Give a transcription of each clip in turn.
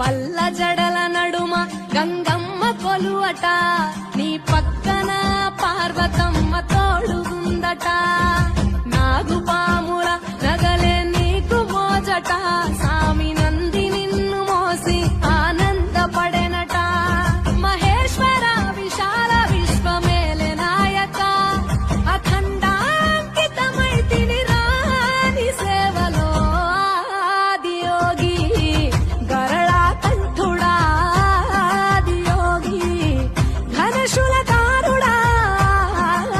పల్ల జడల నడుమ గంగమ్మ కొలువట, నీ పక్కన పార్వతమ్మ తోడుగుందట. నాగుపాముల నగలే నీకు మోజట, సామి నంది నిన్ను మోసి ఆనందపడెనట. మహేశ్వర విశాల విశ్వమేలె నాయక, అఖండాంకితమైతిని రాని సేవలో. ఆదియోగి గరళాకంఠుడా, ఆదియోగి ఘనశూలధారుడా,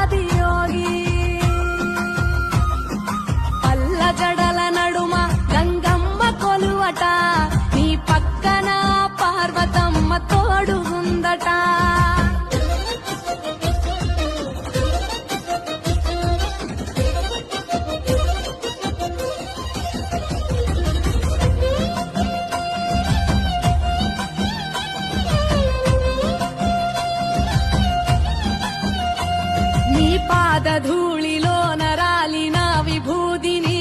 ఆదియోగి. పల్ల జడల నడుమ గంగమ్మ కొలువట, నీ పక్కన పార్వతమ్మ తోడుగుందట. నీ పాదధూళిలో నరాలిన విభూదిని,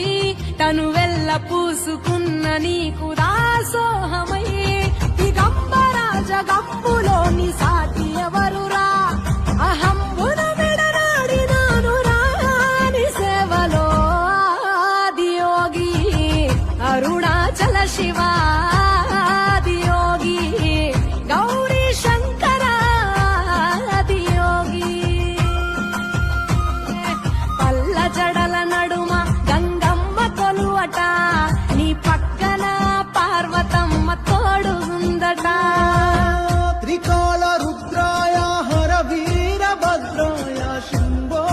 తనువెల్ల పూసుకున్న నీకు దాసోహమై. దిగంబర జగంబులోని సాటి ఎవరురా, అహంబున విడనాడినాను రాని సేవలో. ఆదియోగి అరుణాచల శివ, ఆదియోగి గౌరీ శంకర, ఆదియోగి. పల్ల జడల నడుమ గంగమ్మ కొలువట, నీ పక్కన పార్వతమ్మ తోడుగుందట. త్రికాల రుద్రాయ హర వీరభద్రాయ శంభో,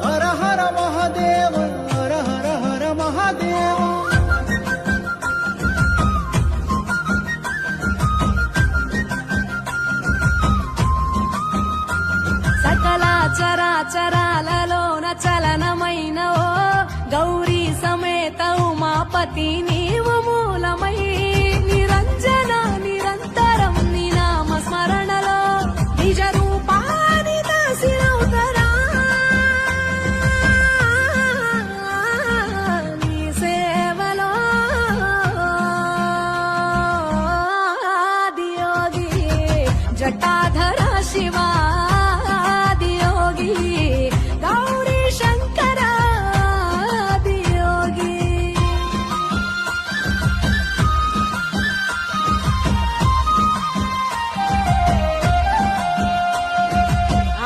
హర హర మహాదేవ, హర హర హర మహాదేవ. సకల చరాచరాలలోన చలనమైన ఓ గౌరీ సమేత ఉమాపతి నీవు మూలమై. నిరంజన నిరంతరం నీ నామ స్మరణలో, నిజ రూపాని దాసినవుతరా. నీ సేవలో ఆదియోగి జటాధర శివ, ఆదియోగి గౌరీ శంకర, ఆదియోగి.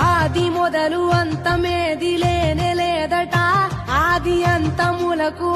ఆది మొదలు అంతమేది లేనే లేదట, ఆది అంతములకు